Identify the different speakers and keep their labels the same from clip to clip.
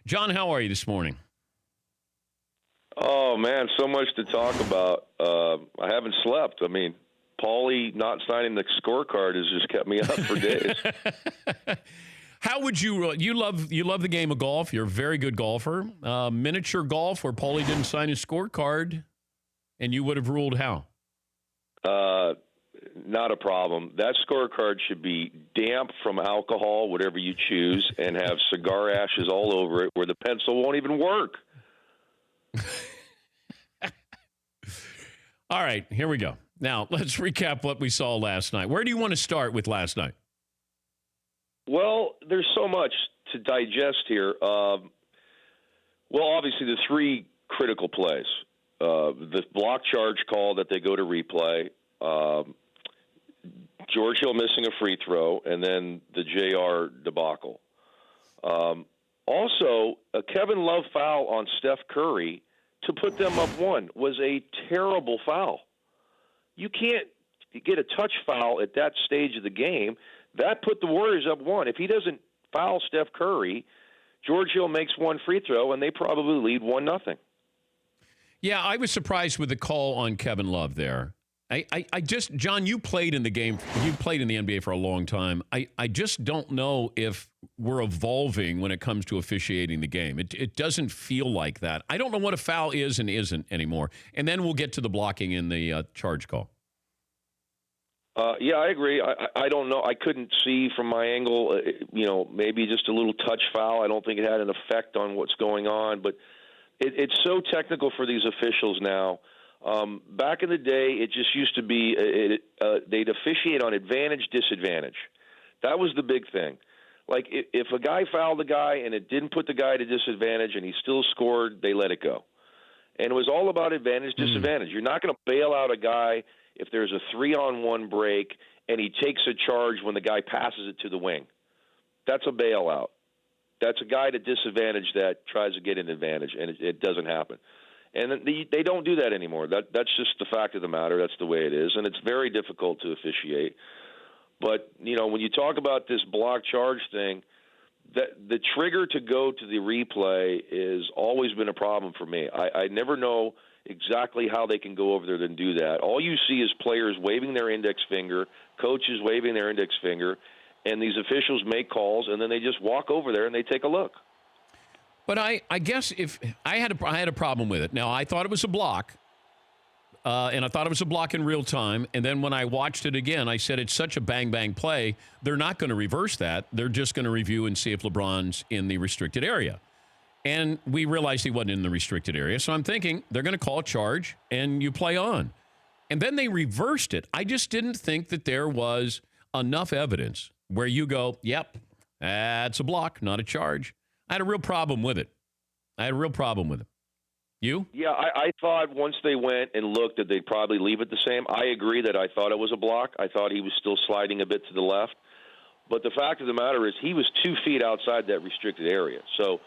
Speaker 1: John, how are you this morning?
Speaker 2: Oh, man, so much to talk about. I haven't slept. I mean, Paulie not signing the scorecard has just kept me up for days.
Speaker 1: How would you love the game of golf? You're a very good golfer. Miniature golf where Paulie didn't sign his scorecard, and you would have ruled how?
Speaker 2: Not a problem. That scorecard should be damp from alcohol, whatever you choose, and have cigar ashes all over it where the pencil won't even work.
Speaker 1: All right, here we go. Now, let's recap what we saw last night. Where do you want to start with last night?
Speaker 2: Well, there's so much to digest here. Well, obviously, the three critical plays. The block charge call that they go to replay, George Hill missing a free throw, and then the JR debacle. Also, a Kevin Love foul on Steph Curry to put them up one was a terrible foul. You can't get a touch foul at that stage of the game. That put the Warriors up one. If he doesn't foul Steph Curry, George Hill makes one free throw, and they probably lead 1-0.
Speaker 1: Yeah, I was surprised with the call on Kevin Love there. I just, John, you played in the game. You played in the NBA for a long time. I just don't know if we're evolving when it comes to officiating the game. It doesn't feel like that. I don't know what a foul is and isn't anymore. And then we'll get to the blocking in the charge call.
Speaker 2: Yeah, I agree. I don't know. I couldn't see from my angle, maybe just a little touch foul. I don't think it had an effect on what's going on. But it's so technical for these officials now. Back in the day, it just used to be they'd officiate on advantage, disadvantage. That was the big thing. Like if a guy fouled a guy and it didn't put the guy at a disadvantage and he still scored, they let it go. And it was all about advantage, disadvantage. You're not going to bail out a guy if there's a 3-on-1 break and he takes a charge when the guy passes it to the wing. That's a bailout. That's a guy at a disadvantage that tries to get an advantage, and it doesn't happen. And they don't do that anymore. That's just the fact of the matter. That's the way it is, and it's very difficult to officiate. But, when you talk about this block charge thing, the trigger to go to the replay has always been a problem for me. I never know exactly how they can go over there and do that. All you see is players waving their index finger, coaches waving their index finger, and these officials make calls, and then they just walk over there and they take a look.
Speaker 1: But I guess if I had a problem with it. Now, I thought it was a block, and I thought it was a block in real time. And then when I watched it again, I said it's such a bang-bang play, they're not going to reverse that. They're just going to review and see if LeBron's in the restricted area. And we realized he wasn't in the restricted area. So I'm thinking they're going to call a charge, and you play on. And then they reversed it. I just didn't think that there was enough evidence where you go, yep, that's a block, not a charge. I had a real problem with it. You?
Speaker 2: Yeah, I thought once they went and looked that they'd probably leave it the same. I agree that I thought it was a block. I thought he was still sliding a bit to the left. But the fact of the matter is he was 2 feet outside that restricted area. So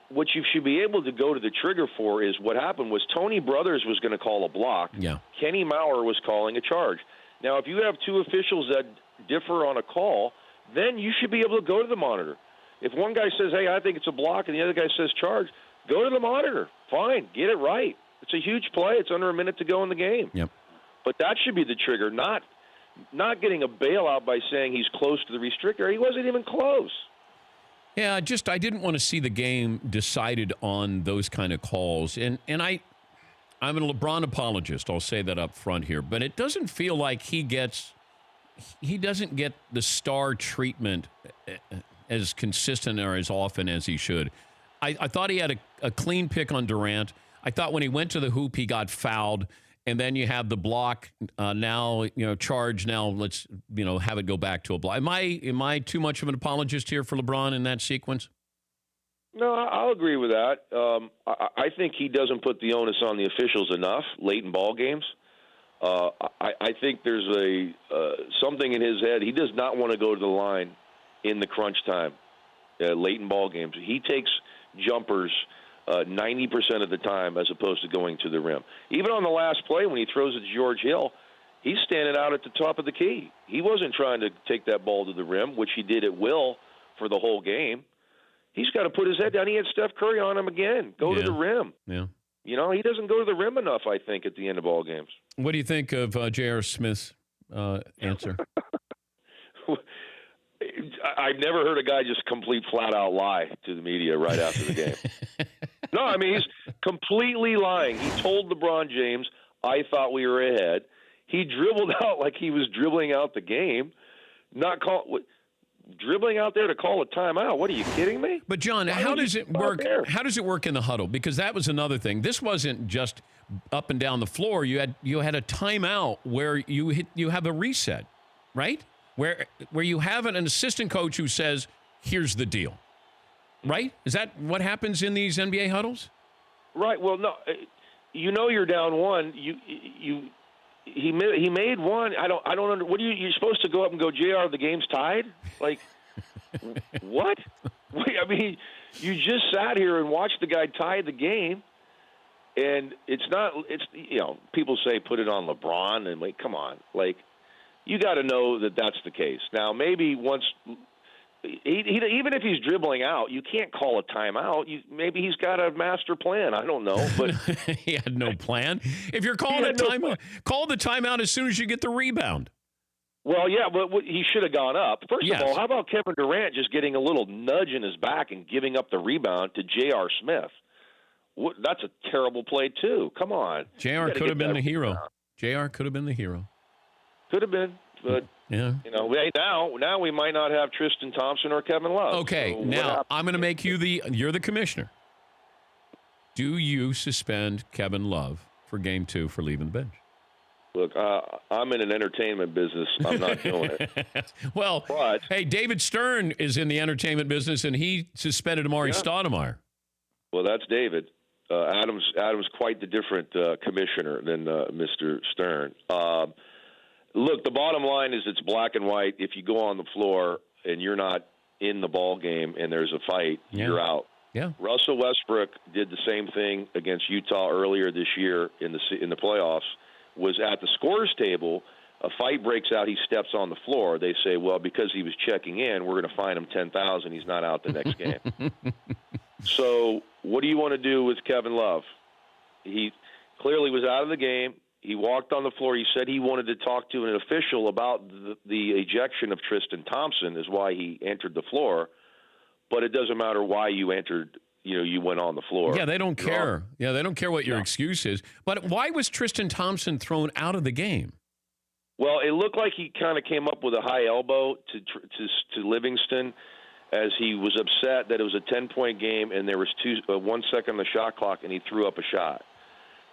Speaker 2: what you should be able to go to the trigger for is what happened was Tony Brothers was going to call a block.
Speaker 1: Yeah.
Speaker 2: Kenny Maurer was calling a charge. Now, if you have two officials that differ on a call, then you should be able to go to the monitor. If one guy says, hey, I think it's a block, and the other guy says charge, go to the monitor. Fine, get it right. It's a huge play. It's under a minute to go in the game.
Speaker 1: Yep.
Speaker 2: But that should be the trigger, not getting a bailout by saying he's close to the restrictor. He wasn't even close.
Speaker 1: Yeah, I didn't want to see the game decided on those kind of calls. And I'm a LeBron apologist. I'll say that up front here. But it doesn't feel like he doesn't get the star treatment as consistent or as often as he should. I thought he had a clean pick on Durant. I thought when he went to the hoop, he got fouled. And then you have the block charge. Now let's, have it go back to a block. Am I too much of an apologist here for LeBron in that sequence?
Speaker 2: No, I'll agree with that. I think he doesn't put the onus on the officials enough late in ball games. I think there's something in his head. He does not want to go to the line in the crunch time, late in ball games. He takes jumpers 90% of the time as opposed to going to the rim. Even on the last play when he throws it to George Hill, he's standing out at the top of the key. He wasn't trying to take that ball to the rim, which he did at will for the whole game. he's got to put his head down. He had Steph Curry on him again. Go to the rim.
Speaker 1: Yeah.
Speaker 2: You know, he doesn't go to the rim enough, I think, at the end of all games.
Speaker 1: What do you think of J.R. Smith's answer?
Speaker 2: I've never heard a guy just complete flat-out lie to the media right after the game. No, I mean, he's completely lying. He told LeBron James, I thought we were ahead. He dribbled out like he was dribbling out the game, dribbling out there to call a timeout. What, are you kidding me?
Speaker 1: But, John, how does it work? How does it work in the huddle? Because that was another thing. This wasn't just up and down the floor. You had a timeout where you have a reset, right? Where you have an assistant coach who says, here's the deal, right? Is that what happens in these NBA huddles? Right.
Speaker 2: Well, no, you know you're down one. He made one. I don't. What you're supposed to go up and go, JR, the game's tied? Like, what? Wait, I mean, you just sat here and watched the guy tie the game, and it's people say put it on LeBron, and like, come on, like. You got to know that that's the case. Now, maybe once, even if he's dribbling out, you can't call a timeout. Maybe he's got a master plan. I don't know, but
Speaker 1: he had no plan. If you're calling a timeout, call the timeout as soon as you get the rebound.
Speaker 2: Well, yeah, but he should have gone up. First of all, how about Kevin Durant just getting a little nudge in his back and giving up the rebound to J.R. Smith? That's a terrible play too. Come on,
Speaker 1: J.R. could have been the hero. J.R. could have been the hero.
Speaker 2: Could have been, but now we might not have Tristan Thompson or Kevin Love.
Speaker 1: Okay, so now I'm going to make you're the commissioner. Do you suspend Kevin Love for Game 2 for leaving the bench?
Speaker 2: Look, I'm in an entertainment business. I'm not doing it.
Speaker 1: Well, hey, David Stern is in the entertainment business, and he suspended Amari Stoudemire.
Speaker 2: Well, that's David. Adam's quite the different commissioner than Mr. Stern. Look, the bottom line is it's black and white. If you go on the floor and you're not in the ball game and there's a fight, you're out.
Speaker 1: Yeah.
Speaker 2: Russell Westbrook did the same thing against Utah earlier this year in the playoffs. Was at the scorers table. A fight breaks out. He steps on the floor. They say, well, because he was checking in, we're going to fine him $10,000. He's not out the next game. So what do you want to do with Kevin Love? He clearly was out of the game. He walked on the floor. He said he wanted to talk to an official about the ejection of Tristan Thompson is why he entered the floor. But it doesn't matter why you entered, you went on the floor.
Speaker 1: Yeah, they don't care. Yeah, they don't care what your excuse is. But why was Tristan Thompson thrown out of the game?
Speaker 2: Well, it looked like he kind of came up with a high elbow to Livingston as he was upset that it was a 10-point game and there was 1 second on the shot clock and he threw up a shot.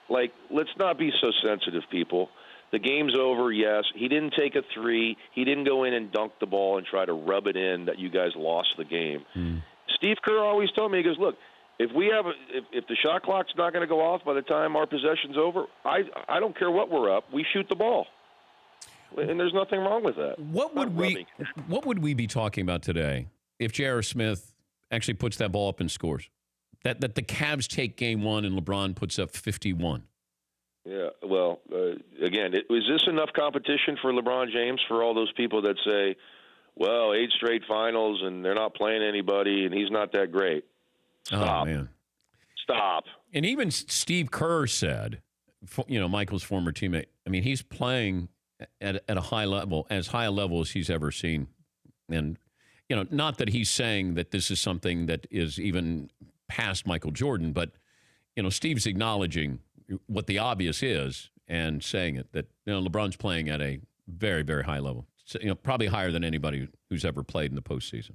Speaker 2: Like, let's not be so sensitive, people. The game's over, yes. He didn't take a three. He didn't go in and dunk the ball and try to rub it in that you guys lost the game. Steve Kerr always told me, he goes, look, if the shot clock's not going to go off by the time our possession's over, I don't care what we're up. We shoot the ball. And there's nothing wrong with that.
Speaker 1: What would we be talking about today if J.R. Smith actually puts that ball up and scores? That the Cavs take game 1 and LeBron puts up 51.
Speaker 2: Yeah, well, again, is this enough competition for LeBron James for all those people that say, well, 8 straight finals and they're not playing anybody and he's not that great? Stop.
Speaker 1: Oh, man.
Speaker 2: Stop.
Speaker 1: And even Steve Kerr said, Michael's former teammate, I mean, he's playing at a high level, as high a level as he's ever seen. And, not that he's saying that this is something that is even past Michael Jordan, but, Steve's acknowledging what the obvious is and saying it, that, LeBron's playing at a very, very high level, probably higher than anybody who's ever played in the postseason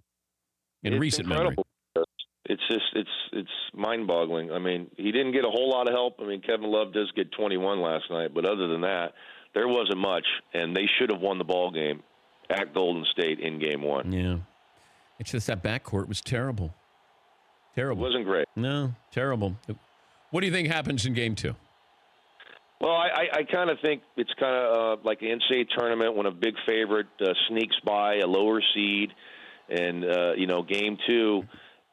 Speaker 1: in recent memory.
Speaker 2: It's just, it's mind-boggling. I mean, he didn't get a whole lot of help. I mean, Kevin Love does get 21 last night, but other than that, there wasn't much, and they should have won the ball game at Golden State in Game 1.
Speaker 1: Yeah. It's just that backcourt was terrible. Terrible.
Speaker 2: It wasn't great.
Speaker 1: No, terrible. What do you think happens in Game 2?
Speaker 2: Well, I kind of think it's kind of like the NCAA tournament when a big favorite sneaks by a lower seed, and Game 2,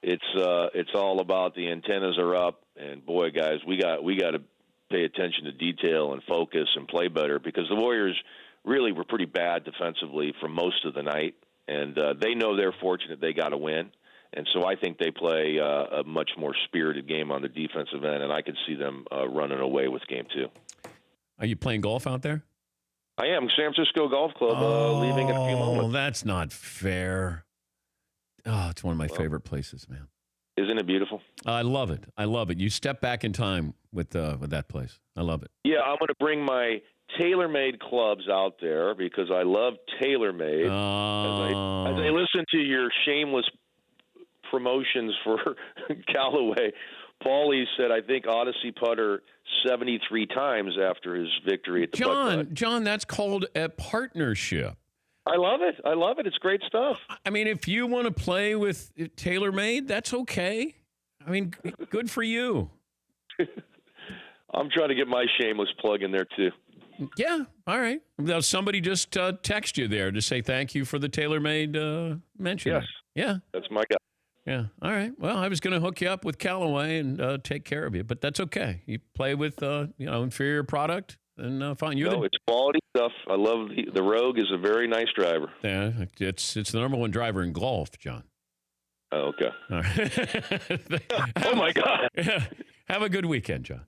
Speaker 2: it's all about the antennas are up, and boy, guys, we got to pay attention to detail and focus and play better because the Warriors really were pretty bad defensively for most of the night, and they know they're fortunate they got to win. And so I think they play a much more spirited game on the defensive end, and I could see them running away with game 2.
Speaker 1: Are you playing golf out there?
Speaker 2: I am. San Francisco Golf Club leaving in a few moments.
Speaker 1: Oh, that's not fair. Oh, it's one of my favorite places, man.
Speaker 2: Isn't it beautiful?
Speaker 1: I love it. I love it. You step back in time with that place. I love it.
Speaker 2: Yeah, I'm going to bring my TaylorMade clubs out there because I love TaylorMade. As I listen to your shameless promotions for Callaway, Paulie said, I think Odyssey putter 73 times after his victory at the putt.
Speaker 1: John, that's called a partnership.
Speaker 2: I love it. I love it. It's great stuff.
Speaker 1: I mean, if you want to play with TaylorMade, that's okay. I mean, good for you.
Speaker 2: I'm trying to get my shameless plug in there, too.
Speaker 1: Yeah, all right. Now, somebody just text you there to say thank you for the TaylorMade mention.
Speaker 2: Yes.
Speaker 1: Yeah.
Speaker 2: That's my guy.
Speaker 1: Yeah. All right. Well, I was going to hook you up with Callaway and take care of you, but that's okay. You play with inferior product, and fine.
Speaker 2: It's quality stuff. I love the Rogue is a very nice driver.
Speaker 1: Yeah, it's the number one driver in golf, John.
Speaker 2: Oh, okay.
Speaker 1: All right.
Speaker 2: Oh my God.
Speaker 1: Yeah. Have a good weekend, John.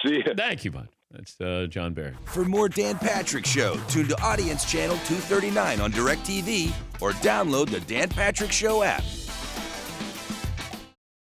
Speaker 2: See ya.
Speaker 1: Thank you, bud. That's John Barry.
Speaker 3: For more Dan Patrick Show, tune to Audience Channel 239 on DirecTV or download the Dan Patrick Show app.